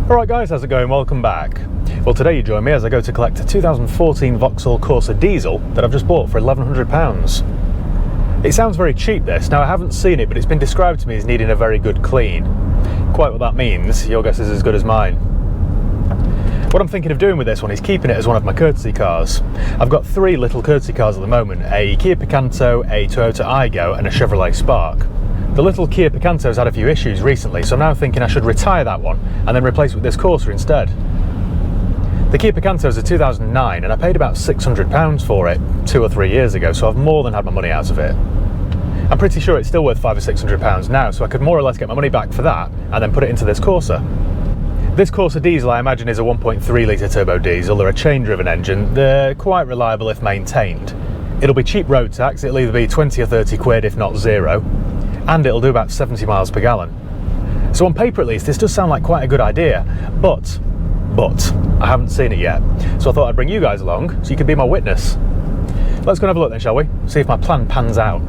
Alright guys, how's it going? Welcome back. Well, today you join me as I go to collect a 2014 Vauxhall Corsa Diesel that I've just bought for £1,100. It sounds very cheap this. Now I haven't seen it, but it's been described to me as needing a very good clean. Quite what that means, your guess is as good as mine. What I'm thinking of doing with this one is keeping it as one of my courtesy cars. I've got three little courtesy cars at the moment, a Kia Picanto, a Toyota Aygo and a Chevrolet Spark. The little Kia Picanto's had a few issues recently, so I'm now thinking I should retire that one and then replace it with this Corsa instead. The Kia Picanto's a 2009 and I paid about £600 for it 2 or 3 years ago, so I've more than had my money out of it. I'm pretty sure it's still worth £500 or £600 now, so I could more or less get my money back for that and then put it into this Corsa. This Corsa Diesel I imagine is a 1.3 litre turbo diesel or a chain-driven engine. They're quite reliable if maintained. It'll be cheap road tax, it'll either be 20 or 30 quid if not zero, and it'll do about 70 miles per gallon. So on paper at least, this does sound like quite a good idea, but I haven't seen it yet. So I thought I'd bring you guys along so you can be my witness. Let's go and have a look then, shall we? See if my plan pans out.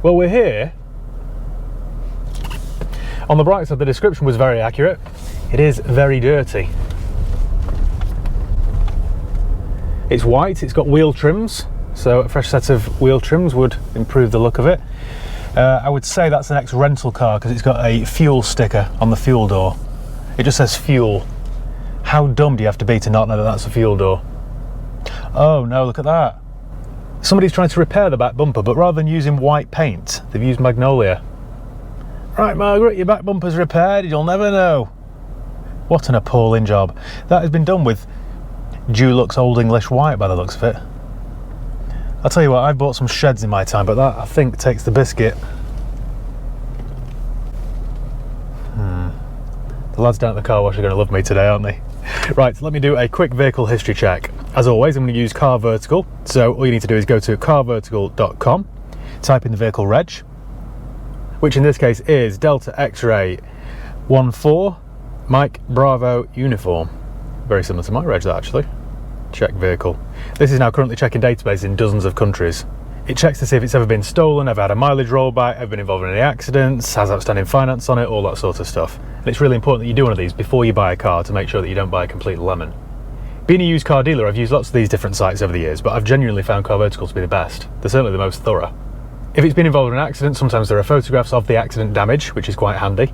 Well, we're here. On the bright side, the description was very accurate. It is very dirty. It's white, it's got wheel trims, so a fresh set of wheel trims would improve the look of it. I would say that's an ex-rental car because it's got a fuel sticker on the fuel door. It just says fuel. How dumb do you have to be to not know that that's a fuel door? Oh no, look at that. Somebody's trying to repair the back bumper, but rather than using white paint, they've used Magnolia. Right, Margaret, your back bumper's repaired, you'll never know. What an appalling job. That has been done with Dulux Old English white by the looks of it. I'll tell you what, I've bought some sheds in my time, but that I think takes the biscuit. The lads down at the car wash are going to love me today, aren't they? Right, let me do a quick vehicle history check. As always, I'm going to use Car Vertical, so all you need to do is go to carvertical.com, type in the vehicle reg, which in this case is Delta X-Ray 14 Mike Bravo Uniform. Very similar to my reg, that actually. Check vehicle. This is now currently checking database in dozens of countries. It checks to see if it's ever been stolen, ever had a mileage rollback, ever been involved in any accidents, has outstanding finance on it, all that sort of stuff. And it's really important that you do one of these before you buy a car to make sure that you don't buy a complete lemon. Being a used car dealer, I've used lots of these different sites over the years, but I've genuinely found Car Vertical to be the best. They're certainly the most thorough. If it's been involved in an accident, sometimes there are photographs of the accident damage, which is quite handy.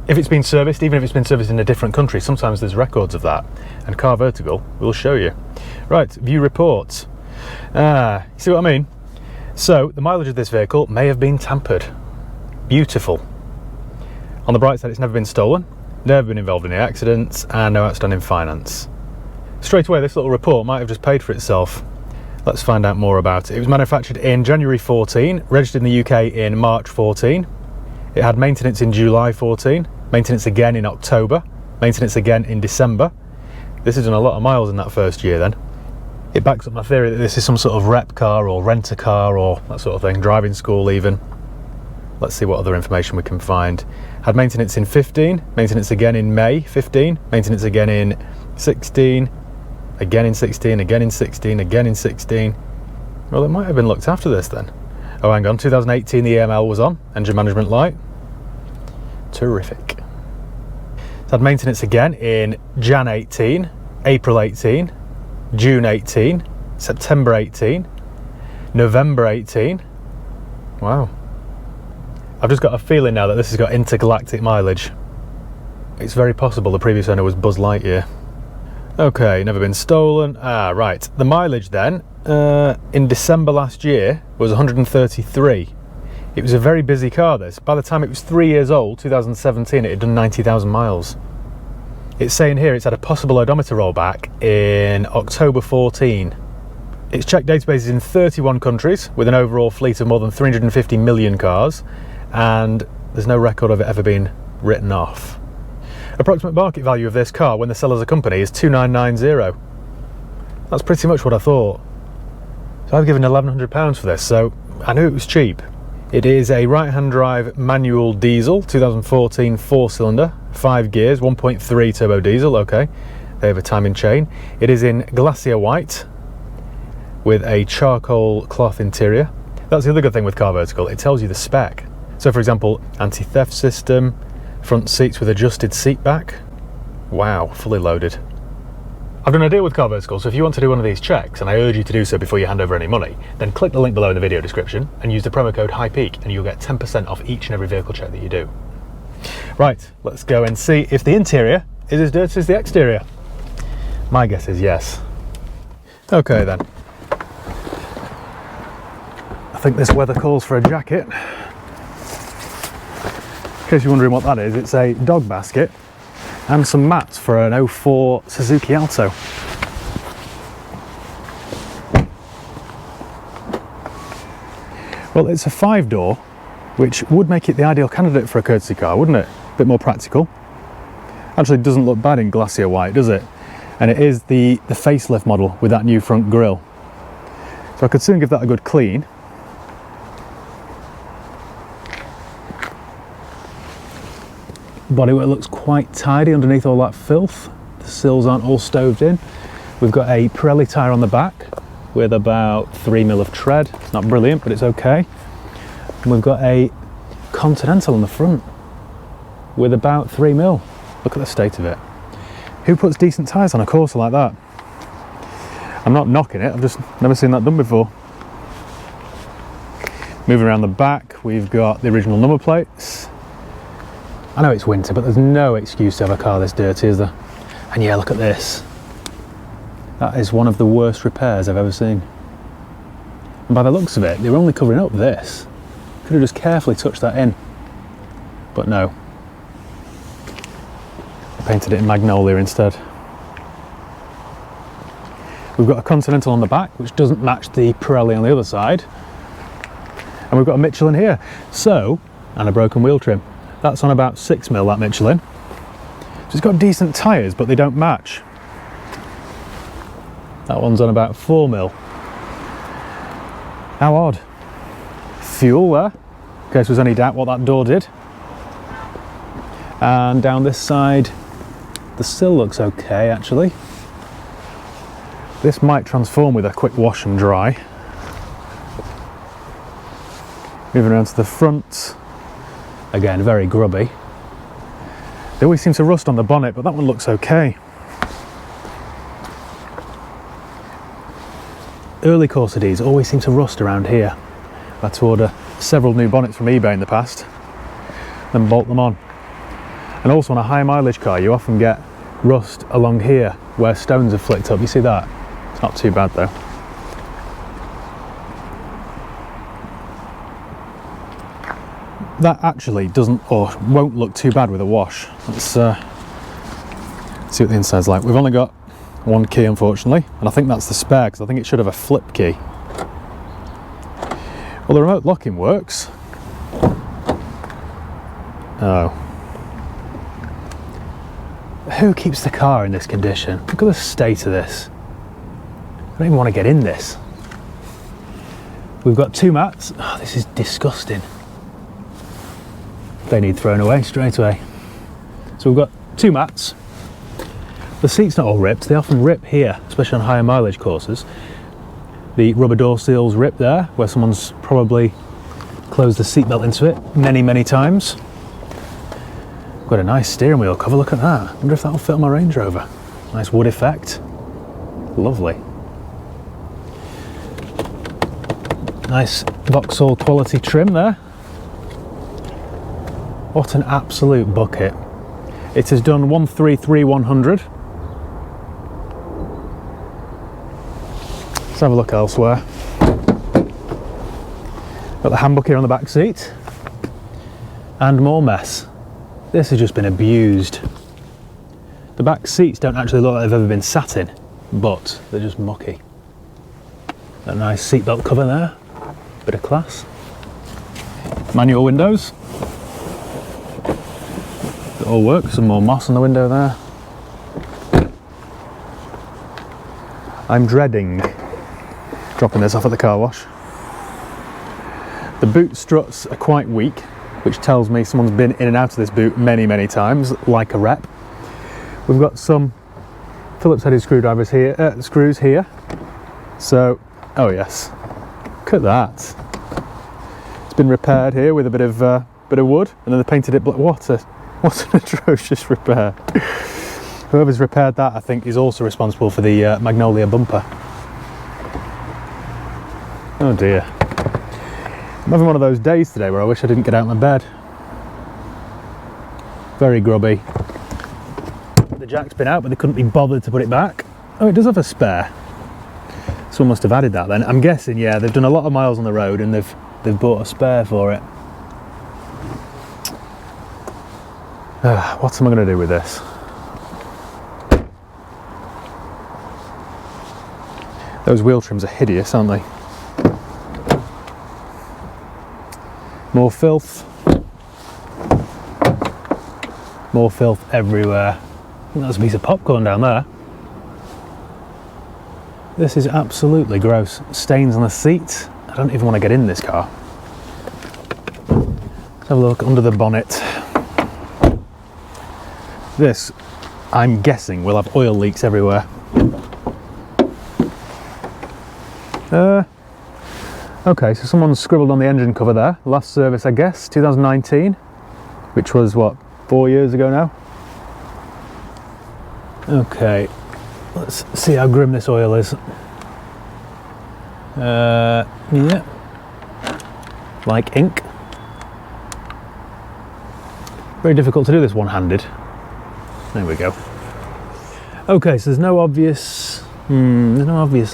If it's been serviced, even if it's been serviced in a different country, sometimes there's records of that, and Car Vertical will show you. Right, view reports. You see what I mean? So, the mileage of this vehicle may have been tampered. Beautiful. On the bright side, it's never been stolen, never been involved in any accidents, and no outstanding finance. Straight away, this little report might have just paid for itself. Let's find out more about it. It was manufactured in January 14, registered in the UK in March 14. It had maintenance in July 14, maintenance again in October, maintenance again in December. This has done a lot of miles in that first year then. It backs up my theory that this is some sort of rep car or rent a car or that sort of thing, driving school even. Let's see what other information we can find. Had maintenance in 15, maintenance again in May 15, maintenance again in 16, again in 16, again in 16, again in 16. Well, it might have been looked after this then. Oh, hang on, 2018 the EML was on, engine management light. Terrific. It's had maintenance again in Jan 18, April 18, June 18, September 18, November 18. Wow. I've just got a feeling now that this has got intergalactic mileage. It's very possible the previous owner was Buzz Lightyear. Okay, never been stolen. Right. The mileage then, in December last year, was 133. It was a very busy car, this. By the time it was 3 years old, 2017, it had done 90,000 miles. It's saying here it's had a possible odometer rollback in October 14. It's checked databases in 31 countries with an overall fleet of more than 350 million cars, and there's no record of it ever being written off. Approximate market value of this car when the seller's a company is 2990. That's pretty much what I thought. So I've given £1,100 for this, so I knew it was cheap. It is a right-hand drive manual diesel, 2014 4-cylinder, 5 gears, 1.3 turbo diesel, okay. They have a timing chain. It is in Glacier White with a charcoal cloth interior. That's the other good thing with Car Vertical, it tells you the spec. So for example, anti-theft system, Front seats with adjusted seat back. Wow, fully loaded. I've done a deal with Car Vertical, so if you want to do one of these checks, and I urge you to do so before you hand over any money, then click the link below in the video description and use the promo code HIGHPEAK and you'll get 10% off each and every vehicle check that you do. Right, let's go and see if the interior is as dirty as the exterior. My guess is yes. Okay then. I think this weather calls for a jacket. In case you're wondering what that is, it's a dog basket and some mats for an 04 Suzuki Alto. Well, it's a 5-door, which would make it the ideal candidate for a courtesy car, wouldn't it? A bit more practical. Actually, it doesn't look bad in glacier white, does it? And it is the facelift model with that new front grille. So I could soon give that a good clean. Bodywork looks quite tidy underneath all that filth. The sills aren't all stoved in. We've got a Pirelli tyre on the back with about 3mm of tread. It's not brilliant, but it's okay. And we've got a Continental on the front with about 3mm. Look at the state of it. Who puts decent tyres on a Corsa like that? I'm not knocking it, I've just never seen that done before. Moving around the back, we've got the original number plates. I know it's winter, but there's no excuse to have a car this dirty, is there? And yeah, look at this. That is one of the worst repairs I've ever seen. And by the looks of it, they were only covering up this. Could have just carefully touched that in. But no. I painted it in magnolia instead. We've got a Continental on the back, which doesn't match the Pirelli on the other side. And we've got a Michelin here. So, and a broken wheel trim. That's on about 6mm, that Michelin. So it's got decent tyres, but they don't match. That one's on about 4mm. How odd. Fuel there, in case there's any doubt what that door did. And down this side, the sill looks okay, actually. This might transform with a quick wash and dry. Moving around to the front. Again, very grubby. They always seem to rust on the bonnet, but that one looks okay. Early Corsa Diesel always seem to rust around here. I had to order several new bonnets from eBay in the past, then bolt them on. And also on a high mileage car, you often get rust along here where stones have flicked up. You see that? It's not too bad though. That actually doesn't or won't look too bad with a wash. Let's see what the inside's like. We've only got one key, unfortunately, and I think that's the spare because I think it should have a flip key. Well, the remote locking works. Oh. Who keeps the car in this condition? Look at the state of this. I don't even want to get in this. We've got two mats. Oh, this is disgusting. They need thrown away straight away. So we've got two mats. The seat's not all ripped. They often rip here, especially on higher mileage courses. The rubber door seals rip there, where someone's probably closed the seatbelt into it many times. Got a nice steering wheel cover, look at that. I wonder if that'll fit on my Range Rover. Nice wood effect. Lovely. Nice Vauxhall quality trim there. What an absolute bucket. It has done 133,100. Let's have a look elsewhere. Got the handbook here on the back seat. And more mess. This has just been abused. The back seats don't actually look like they've ever been sat in, but they're just mucky. A nice seatbelt cover there. Bit of class. Manual windows. It all works, some more moss on the window there. I'm dreading dropping this off at the car wash. The boot struts are quite weak, which tells me someone's been in and out of this boot many times, like a rep. We've got some Phillips headed screwdrivers here, screws here. So, oh yes, look at that. It's been repaired here with a bit of wood, and then they painted it black. What What an atrocious repair. Whoever's repaired that, I think, is also responsible for the Magnolia bumper. Oh dear. I'm having one of those days today where I wish I didn't get out of my bed. Very grubby. The jack's been out, but they couldn't be bothered to put it back. Oh, it does have a spare. Someone must have added that then. I'm guessing, yeah, they've done a lot of miles on the road and they've bought a spare for it. What am I going to do with this? Those wheel trims are hideous, aren't they? More filth. More filth everywhere. I think that's a piece of popcorn down there. This is absolutely gross. Stains on the seat. I don't even want to get in this car. Let's have a look under the bonnet. This, I'm guessing, will have oil leaks everywhere. Okay, so someone scribbled on the engine cover there. Last service, I guess, 2019, which was, what, 4 years ago now? Okay, let's see how grim this oil is. Yeah, like ink. Very difficult to do this one-handed. There we go. Okay, so there's no obvious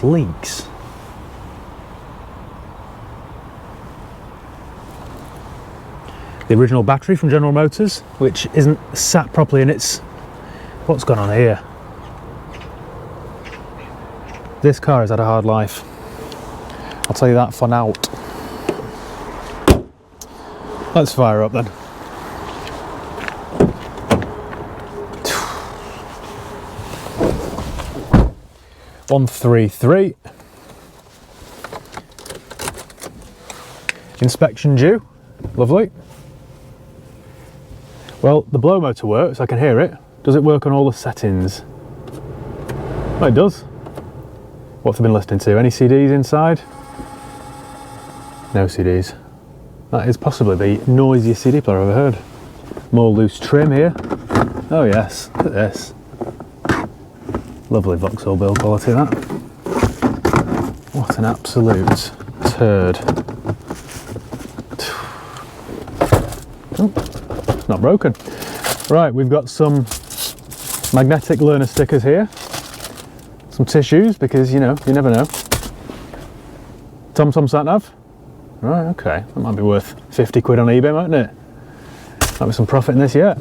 leaks. The original battery from General Motors, which isn't sat properly in its... What's gone on here? This car has had a hard life. I'll tell you that for now. Let's fire up then. One, 3, 3. Inspection due. Lovely. Well, the blow motor works, I can hear it. Does it work on all the settings? Oh, it does. What have they been listening to? Any CDs inside? No CDs. That is possibly the noisiest CD player I've ever heard. More loose trim here. Oh yes, look at this. Lovely Vauxhall build quality, that. What an absolute turd. Oh, it's not broken. Right, we've got some magnetic learner stickers here. Some tissues, because, you know, you never know. TomTom sat nav. Right, okay. That might be worth 50 quid on eBay, mightn't it? Might be some profit in this yet.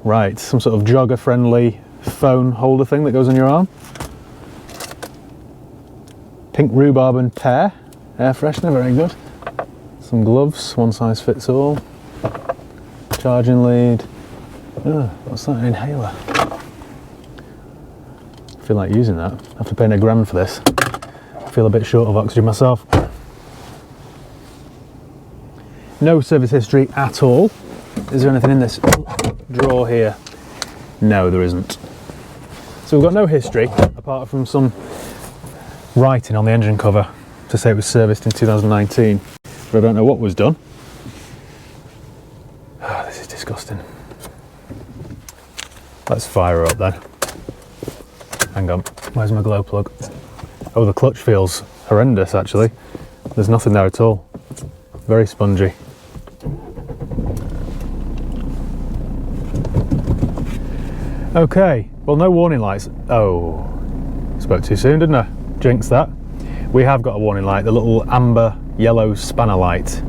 Right. Some sort of jogger-friendly phone holder thing that goes on your arm. Pink rhubarb and pear. Air freshener, very good. Some gloves, one size fits all. Charging lead. Oh, what's that? An inhaler. I feel like using that. I have to pay £1 for this. I feel a bit short of oxygen myself. No service history at all. Is there anything in this drawer here? No, there isn't. So we've got no history, apart from some writing on the engine cover to say it was serviced in 2019. But I don't know what was done. Oh, this is disgusting. Let's fire her up then. Hang on, where's my glow plug? Oh, the clutch feels horrendous actually. There's nothing there at all. Very spongy. Okay, well, no warning lights. Oh, spoke too soon, didn't I? Jinxed that. We have got a warning light, the little amber yellow spanner light.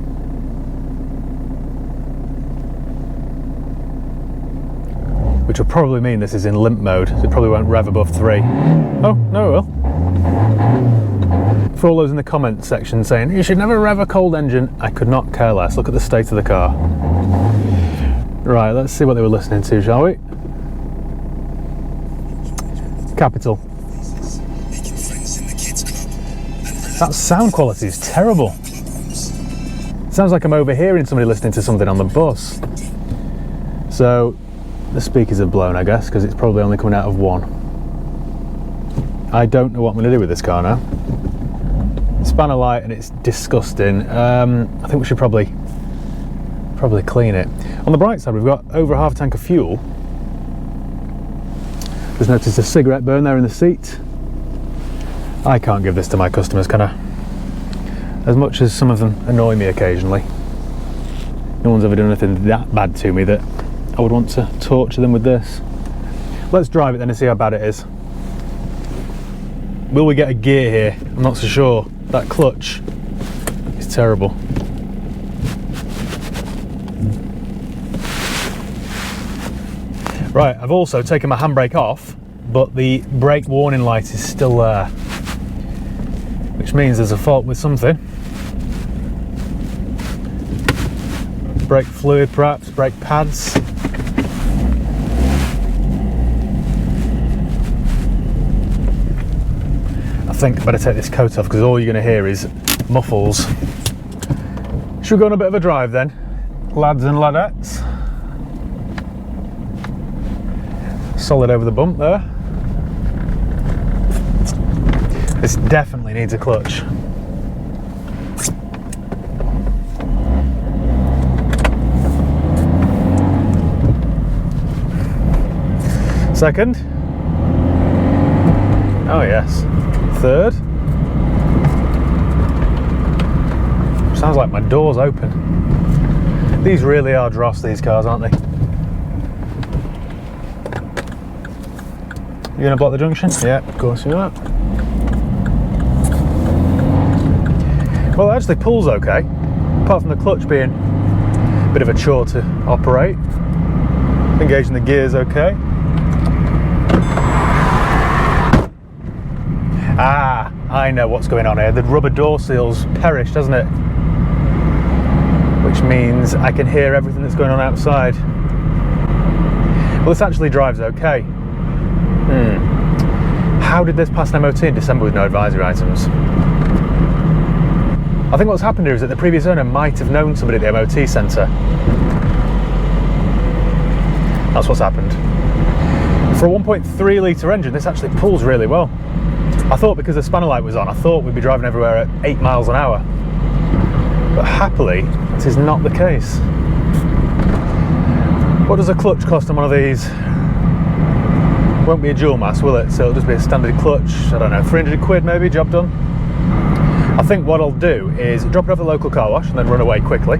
Which will probably mean this is in limp mode, so it probably won't rev above 3. Oh, no it will. For all those in the comment section saying, you should never rev a cold engine, I could not care less. Look at the state of the car. Right, let's see what they were listening to, shall we? Capital. That sound quality is terrible. Sounds like I'm overhearing somebody listening to something on the bus. So the speakers are blown, I guess, because it's probably only coming out of one. I don't know what I'm going to do with this car now. Spanner light, and it's disgusting. I think we should probably probably clean it. On the bright side, we've got over half a tank of fuel. Just noticed a cigarette burn there in the seat. I can't give this to my customers, can I? As much as some of them annoy me occasionally, no one's ever done anything that bad to me that I would want to torture them with this. Let's drive it then and see how bad it is. Will we get a gear here? I'm not so sure. That clutch is terrible. Right, I've also taken my handbrake off, but the brake warning light is still there, which means there's a fault with something. Brake fluid perhaps, brake pads. I think I better take this coat off because all you're going to hear is muffles. Should we go on a bit of a drive then, lads and ladettes? Solid over the bump there. This definitely needs a clutch. Second. Oh yes. Third. Sounds like my door's open. These really are dross, these cars, aren't they? You gonna block the junction? Yeah, of course you are. Well, it actually pulls okay, apart from the clutch being a bit of a chore to operate. Engaging the gears okay. Ah, I know what's going on here. The rubber door seal's perished, hasn't it? Which means I can hear everything that's going on outside. Well, this actually drives okay. How did this pass an MOT in December with no advisory items? I think what's happened here is that the previous owner might have known somebody at the MOT centre. That's what's happened. For a 1.3 litre engine, this actually pulls really well. I thought because the spanner light was on, I thought we'd be driving everywhere at 8 miles an hour. But happily, this is not the case. What does a clutch cost on one of these? Won't be a dual mass, will it? So it'll just be a standard clutch. I don't know, 300 quid maybe, job done. I think what I'll do is drop it off at the local car wash and then run away quickly.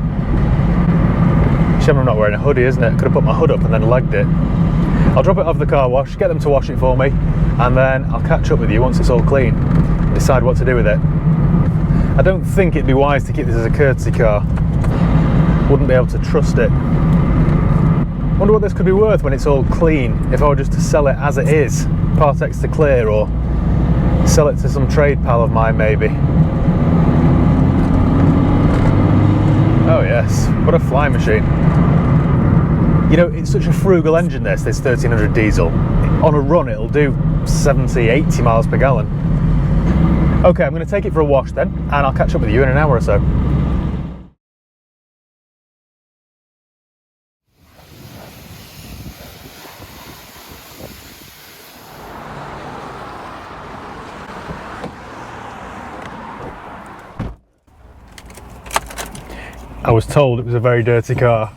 Shame I'm not wearing a hoodie, isn't it? Could have put my hood up and then legged it. I'll drop it off the car wash, get them to wash it for me, and then I'll catch up with you once it's all clean and decide what to do with it. I don't think it'd be wise to keep this as a courtesy car. Wouldn't be able to trust it. Wonder what this could be worth when it's all clean, if I were just to sell it as it is, part X to clear, or sell it to some trade pal of mine maybe. Oh yes, what a flying machine. You know, it's such a frugal engine this 1300 diesel. On a run it'll do 70, 80 miles per gallon. Okay, I'm going to take it for a wash then, and I'll catch up with you in an hour or so. I was told it was a very dirty car.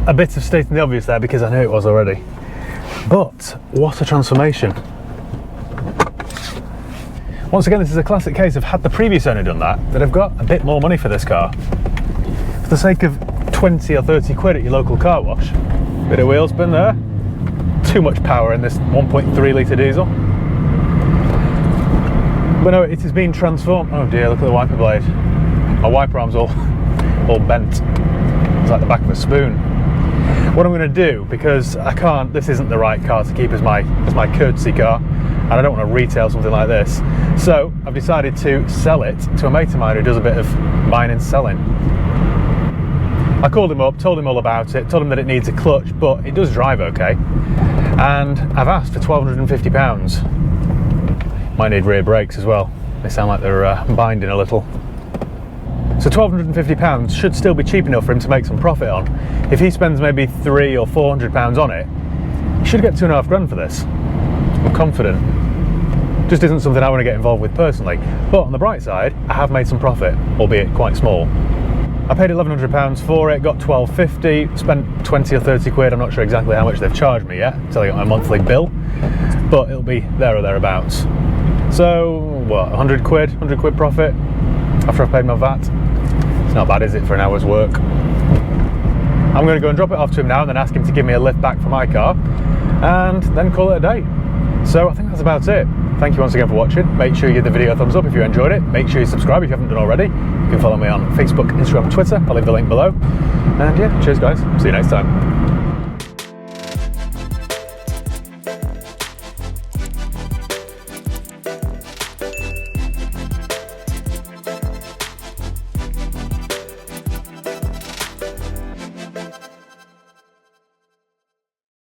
A bit of stating the obvious there because I knew it was already. But what a transformation. Once again, this is a classic case of had the previous owner done that, they'd have got a bit more money for this car. For the sake of 20 or 30 quid at your local car wash. Bit of wheel spin there. Too much power in this 1.3 litre diesel. But no, it has been transformed. Oh dear, look at the wiper blade. My wiper arm's all bent. It's like the back of a spoon. What I'm going to do, because I can't, this isn't the right car to keep as my courtesy car, and I don't want to retail something like this. So I've decided to sell it to a mate of mine who does a bit of buying and selling. I called him up, told him all about it, told him that it needs a clutch, but it does drive okay. And I've asked for £1,250. Might need rear brakes as well. They sound like they're binding a little. So £1,250 should still be cheap enough for him to make some profit on. If he spends maybe £300 or £400 on it, he should get 2.5 grand for this. I'm confident. Just isn't something I want to get involved with personally. But on the bright side, I have made some profit, albeit quite small. I paid £1,100 for it, got £1,250, spent 20 or 30 quid, I'm not sure exactly how much they've charged me yet until I get my monthly bill, but it'll be there or thereabouts. So, what, 100 quid profit after I've paid my VAT? It's not bad, is it, for an hour's work? I'm going to go and drop it off to him now and then ask him to give me a lift back for my car, and then call it a day. So I think that's about it. Thank you once again for watching. Make sure you give the video a thumbs up if you enjoyed it. Make sure you subscribe if you haven't done already. You can follow me on Facebook, Instagram, Twitter. I'll leave the link below. And yeah, cheers guys. See you next time.